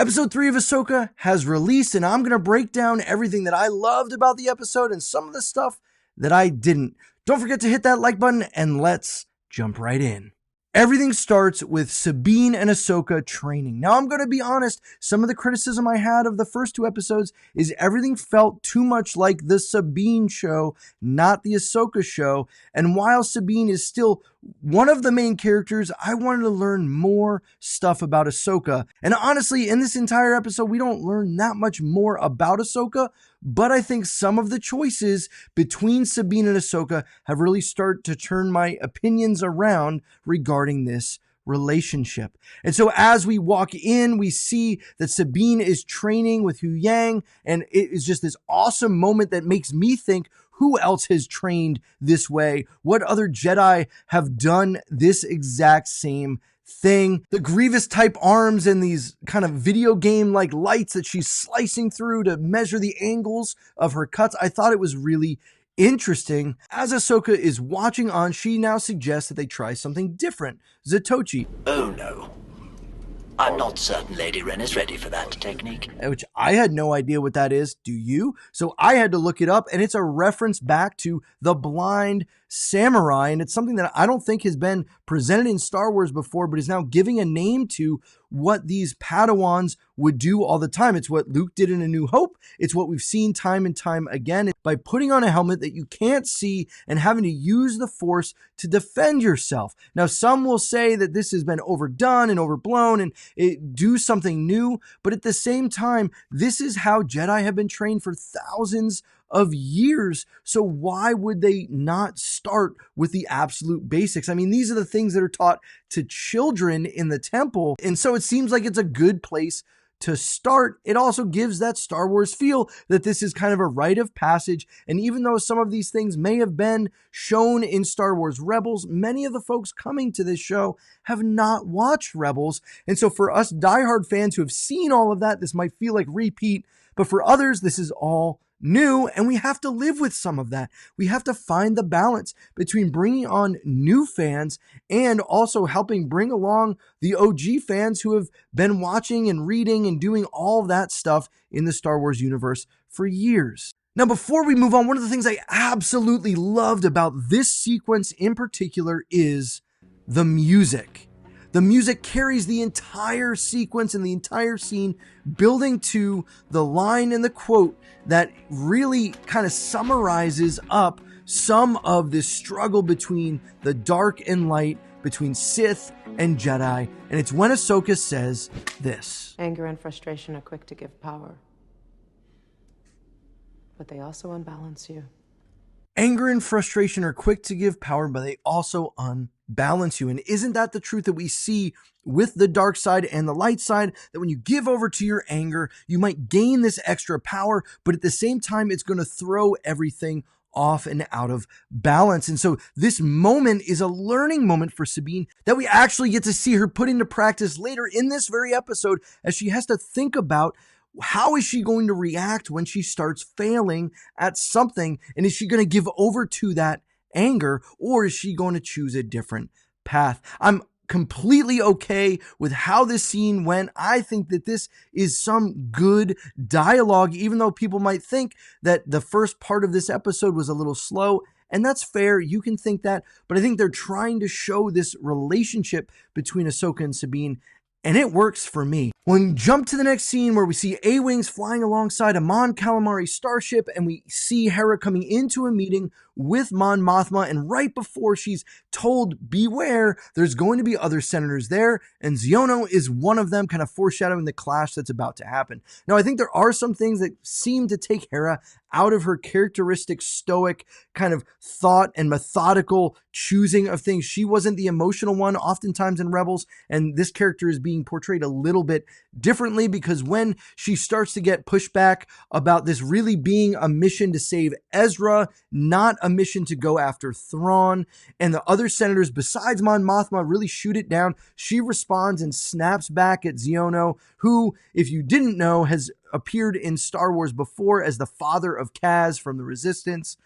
Episode 3 of Ahsoka has released, and I'm going to break down everything that I loved about the episode and some of the stuff that I didn't. Don't forget to hit that like button, and let's jump right in. Everything starts with Sabine and Ahsoka training. Now, I'm going to be honest, some of the criticism I had of the first 2 episodes is everything felt too much like the Sabine show, not the Ahsoka show. And while Sabine is still one of the main characters, I wanted to learn more stuff about Ahsoka. And honestly, in this entire episode, we don't learn that much more about Ahsoka, but I think some of the choices between Sabine and Ahsoka have really started to turn my opinions around regarding this relationship. And so as we walk in, we see that Sabine is training with Hu Yang, and it is just this awesome moment that makes me think, who else has trained this way? What other Jedi have done this exact same thing? The Grievous type arms and these kind of video game like lights that she's slicing through to measure the angles of her cuts. I thought it was really interesting. As Ahsoka is watching on, she now suggests that they try something different. Zatoichi. Oh no. I'm not certain Lady Wren is ready for that technique. Which I had no idea what that is. Do you? So I had to look it up, and it's a reference back to the Blind Samurai, and it's something that I don't think has been presented in Star Wars before, but is now giving a name to what these Padawans would do all the time. It's what Luke did in A New Hope. It's what we've seen time and time again. By putting on a helmet that you can't see and having to use the Force to defend yourself. Now, some will say that this has been overdone and overblown and do something new, but at the same time, this is how Jedi have been trained for thousands of years. So why would they not start with the absolute basics? I mean, these are the things that are taught to children in the temple. And so it seems like it's a good place to start. It also gives that Star Wars feel that this is kind of a rite of passage. And even though some of these things may have been shown in Star Wars Rebels, many of the folks coming to this show have not watched Rebels. And so for us diehard fans who have seen all of that, this might feel like repeat. But for others, this is all new, and we have to live with some of that. We have to find the balance between bringing on new fans and also helping bring along the OG fans who have been watching and reading and doing all that stuff in the Star Wars universe for years. Now, before we move on, one of the things I absolutely loved about this sequence in particular is the music. The music carries the entire sequence and the entire scene, building to the line and the quote that really kind of summarizes up some of this struggle between the dark and light, between Sith and Jedi. And it's when Ahsoka says this. Anger and frustration are quick to give power, but they also unbalance you. Anger and frustration are quick to give power, but they also unbalance you. And isn't that the truth that we see with the dark side and the light side? That when you give over to your anger, you might gain this extra power, but at the same time, it's going to throw everything off and out of balance. And so this moment is a learning moment for Sabine that we actually get to see her put into practice later in this very episode, as she has to think about how is she going to react when she starts failing at something? And is she going to give over to that anger, or is she going to choose a different path? I'm completely okay with how this scene went. I think that this is some good dialogue, even though people might think that the first part of this episode was a little slow. And that's fair. You can think that. But I think they're trying to show this relationship between Ahsoka and Sabine, and it works for me. When we jump to the next scene where we see A-Wings flying alongside a Mon Calamari starship, and we see Hera coming into a meeting with Mon Mothma, and right before she's told, beware, there's going to be other senators there, and Xiono is one of them, kind of foreshadowing the clash that's about to happen. Now, I think there are some things that seem to take Hera out of her characteristic stoic kind of thought and methodical choosing of things. She wasn't the emotional one oftentimes in Rebels, and this character is being portrayed a little bit differently, because when she starts to get pushback about this really being a mission to save Ezra, not a mission to go after Thrawn, and the other senators besides Mon Mothma really shoot it down, she responds and snaps back at Xiono, who, if you didn't know, has appeared in Star Wars before as the father of Kaz from the Resistance.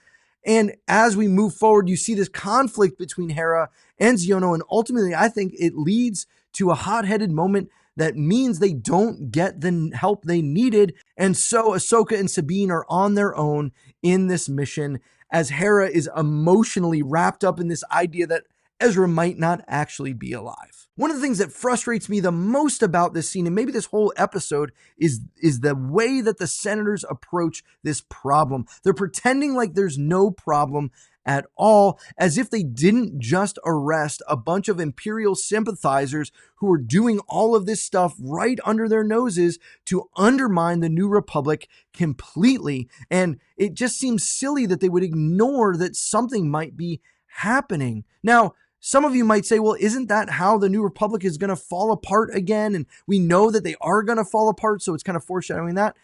And as we move forward, you see this conflict between Hera and Xiono, and ultimately I think it leads to a hot-headed moment that means they don't get the help they needed. And so Ahsoka and Sabine are on their own in this mission as Hera is emotionally wrapped up in this idea that Ezra might not actually be alive. One of the things that frustrates me the most about this scene, and maybe this whole episode, is the way that the senators approach this problem. They're pretending like there's no problem at all, as if they didn't just arrest a bunch of Imperial sympathizers who were doing all of this stuff right under their noses to undermine the New Republic completely. And it just seems silly that they would ignore that something might be happening. Now, some of you might say, well, isn't that how the New Republic is going to fall apart again? And we know that they are going to fall apart, so it's kind of foreshadowing that.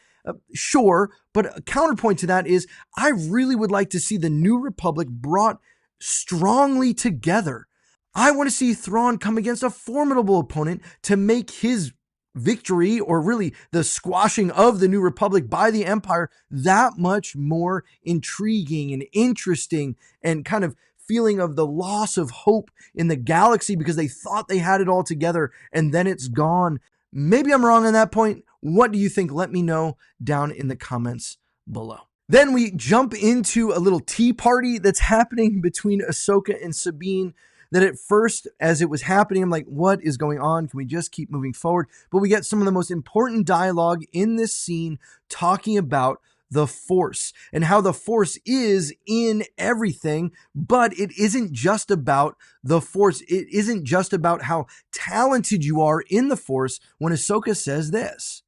Sure, but a counterpoint to that is I really would like to see the New Republic brought strongly together. I want to see Thrawn come against a formidable opponent to make his victory, or really the squashing of the New Republic by the Empire, that much more intriguing and interesting, and kind of feeling of the loss of hope in the galaxy because they thought they had it all together and then it's gone. Maybe I'm wrong on that point. What do you think? Let me know down in the comments below. Then we jump into a little tea party that's happening between Ahsoka and Sabine. That at first, as it was happening, I'm like, what is going on? Can we just keep moving forward? But we get some of the most important dialogue in this scene talking about the Force and how the Force is in everything, but it isn't just about the Force. It isn't just about how talented you are in the Force when Ahsoka says this.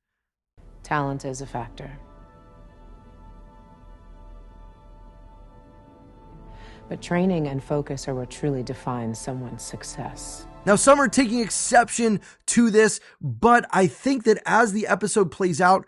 Talent is a factor. But training and focus are what truly defines someone's success. Now, some are taking exception to this, but I think that as the episode plays out,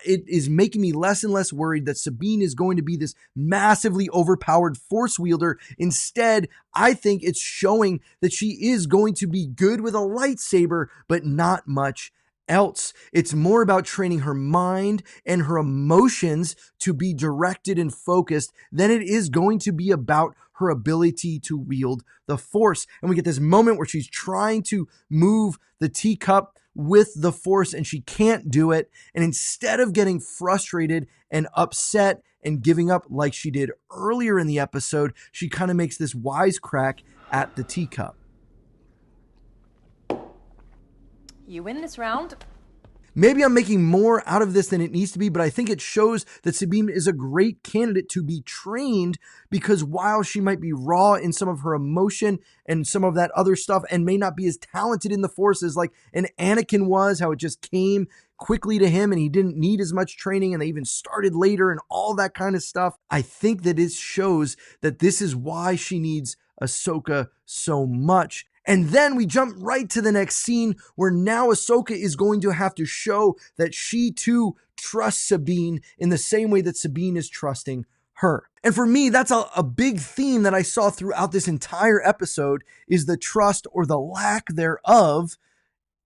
it is making me less and less worried that Sabine is going to be this massively overpowered Force wielder. Instead, I think it's showing that she is going to be good with a lightsaber, but not much else. It's more about training her mind and her emotions to be directed and focused than it is going to be about her ability to wield the Force. And we get this moment where she's trying to move the teacup with the Force and she can't do it. And instead of getting frustrated and upset and giving up like she did earlier in the episode, she kind of makes this wisecrack at the teacup. You win this round. Maybe I'm making more out of this than it needs to be, but I think it shows that Sabine is a great candidate to be trained, because while she might be raw in some of her emotion and some of that other stuff and may not be as talented in the Force as like an Anakin was, how it just came quickly to him and he didn't need as much training and they even started later and all that kind of stuff, I think that it shows that this is why she needs Ahsoka so much. And then we jump right to the next scene where now Ahsoka is going to have to show that she too trusts Sabine in the same way that Sabine is trusting her. And for me, that's a big theme that I saw throughout this entire episode, is the trust or the lack thereof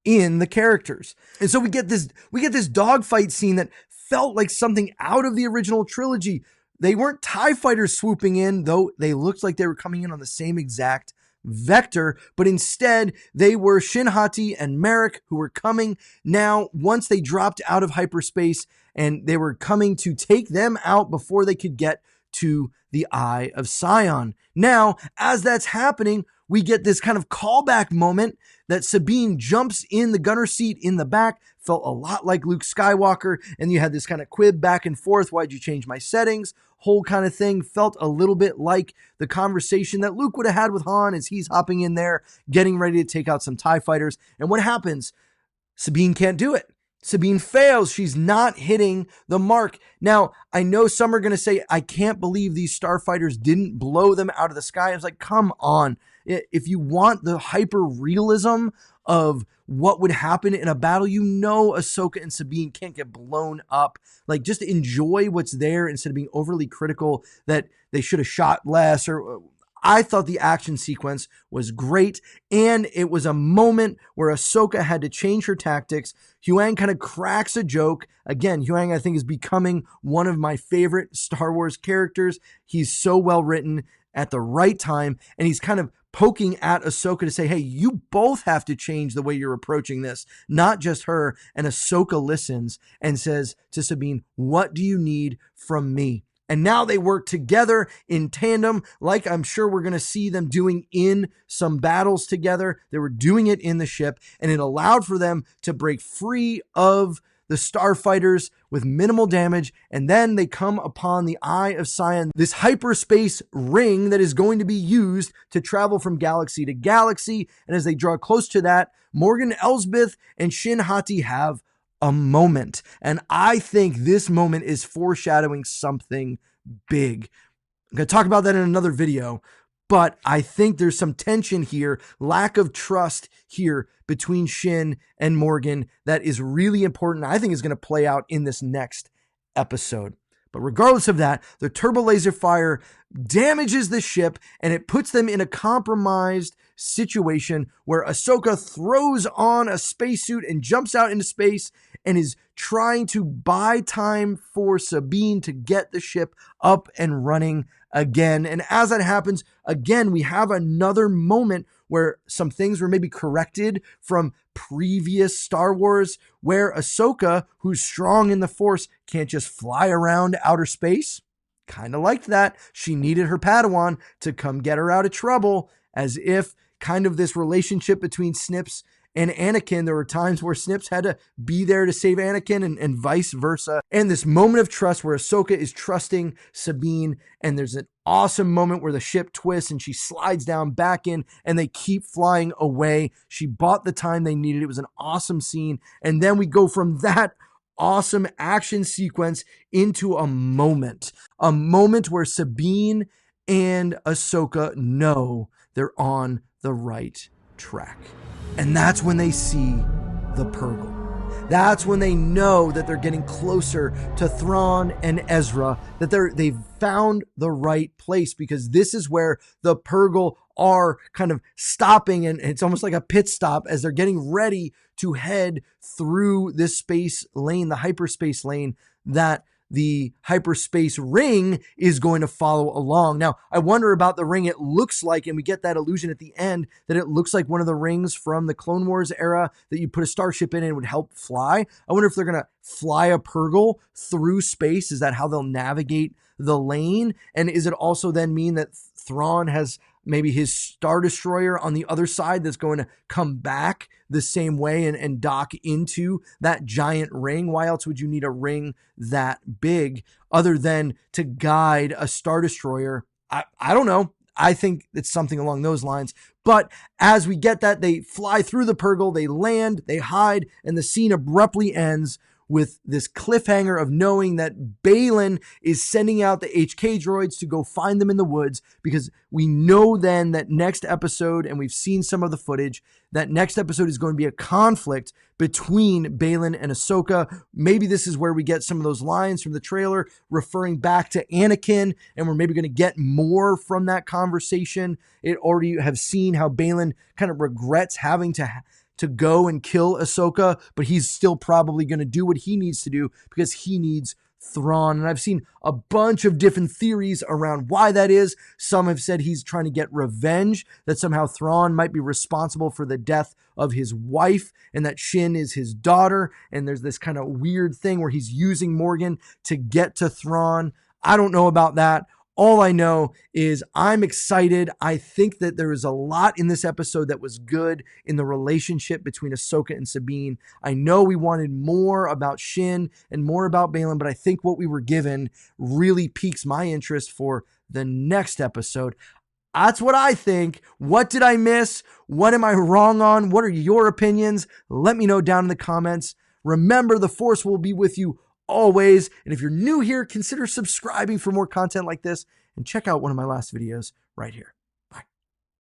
in the characters. And so we get this dogfight scene that felt like something out of the original trilogy. They weren't TIE fighters swooping in, though they looked like they were coming in on the same exact vector, but instead they were Shin Hati and Merrick who were coming now once they dropped out of hyperspace, and they were coming to take them out before they could get to the Eye of Sion. Now, as that's happening, we get this kind of callback moment that Sabine jumps in the gunner seat in the back, felt a lot like Luke Skywalker, and you had this kind of quib back and forth, why'd you change my settings? Whole kind of thing felt a little bit like the conversation that Luke would have had with Han as he's hopping in there, getting ready to take out some TIE fighters. And what happens? Sabine can't do it. Sabine fails. She's not hitting the mark. Now, I know some are going to say, I can't believe these starfighters didn't blow them out of the sky. I was like, come on. If you want the hyper realism of what would happen in a battle, you know Ahsoka and Sabine can't get blown up. Like, just enjoy what's there instead of being overly critical that they should have shot less. Or I thought the action sequence was great, and it was a moment where Ahsoka had to change her tactics. Huyang kind of cracks a joke. Again, Huyang, I think, is becoming one of my favorite Star Wars characters. He's so well written at the right time, and he's kind of poking at Ahsoka to say, hey, you both have to change the way you're approaching this, not just her. And Ahsoka listens and says to Sabine, what do you need from me? And now they work together in tandem, like I'm sure we're going to see them doing in some battles together. They were doing it in the ship, and it allowed for them to break free of the starfighters with minimal damage. And then they come upon the Eye of Sion, this hyperspace ring that is going to be used to travel from galaxy to galaxy. And as they draw close to that, Morgan Elsbeth and Shin Hati have a moment. And I think this moment is foreshadowing something big. I'm going to talk about that in another video, but I think there's some tension here, lack of trust here between Shin and Morgan that is really important. I think is going to play out in this next episode. But regardless of that, the turbo laser fire damages the ship and it puts them in a compromised situation where Ahsoka throws on a spacesuit and jumps out into space and is trying to buy time for Sabine to get the ship up and running again. And as that happens, again, we have another moment where some things were maybe corrected from previous Star Wars, where Ahsoka, who's strong in the Force, can't just fly around outer space. Kind of liked that. She needed her Padawan to come get her out of trouble, as if kind of this relationship between Snips and Anakin, there were times where Snips had to be there to save Anakin and vice versa. And this moment of trust where Ahsoka is trusting Sabine, and there's an awesome moment where the ship twists and she slides down back in and they keep flying away. She bought the time they needed. It was an awesome scene. And then we go from that awesome action sequence into a moment where Sabine and Ahsoka know they're on the right track. And that's when they see the Purrgil. That's when they know that they're getting closer to Thrawn and Ezra, that they've found the right place, because this is where the Purrgil are kind of stopping, and it's almost like a pit stop as they're getting ready to head through this space lane, the hyperspace lane that the hyperspace ring is going to follow along. Now, I wonder about the ring. It looks like, and we get that illusion at the end, that it looks like one of the rings from the Clone Wars era that you put a starship in and it would help fly. I wonder if they're going to fly a Purrgil through space. Is that how they'll navigate the lane? And is it also then mean that Thrawn has maybe his Star Destroyer on the other side that's going to come back the same way and dock into that giant ring? Why else would you need a ring that big other than to guide a Star Destroyer? I don't know. I think it's something along those lines. But as we get that, they fly through the Purrgil, they land, they hide, and the scene abruptly ends with this cliffhanger of knowing that Baylan is sending out the HK droids to go find them in the woods, because we know then that next episode, and we've seen some of the footage, that next episode is going to be a conflict between Baylan and Ahsoka. Maybe this is where we get some of those lines from the trailer referring back to Anakin, and we're maybe going to get more from that conversation. It already have seen how Baylan kind of regrets having to go and kill Ahsoka, but he's still probably going to do what he needs to do because he needs Thrawn. And I've seen a bunch of different theories around why that is. Some have said he's trying to get revenge, that somehow Thrawn might be responsible for the death of his wife and that Shin is his daughter. And there's this kind of weird thing where he's using Morgan to get to Thrawn. I don't know about that. All I know is I'm excited. I think that there is a lot in this episode that was good in the relationship between Ahsoka and Sabine. I know we wanted more about Shin and more about Baylan, but I think what we were given really piques my interest for the next episode. That's what I think. What did I miss? What am I wrong on? What are your opinions? Let me know down in the comments. Remember, the Force will be with you always. And if you're new here, consider subscribing for more content like this and check out one of my last videos right here.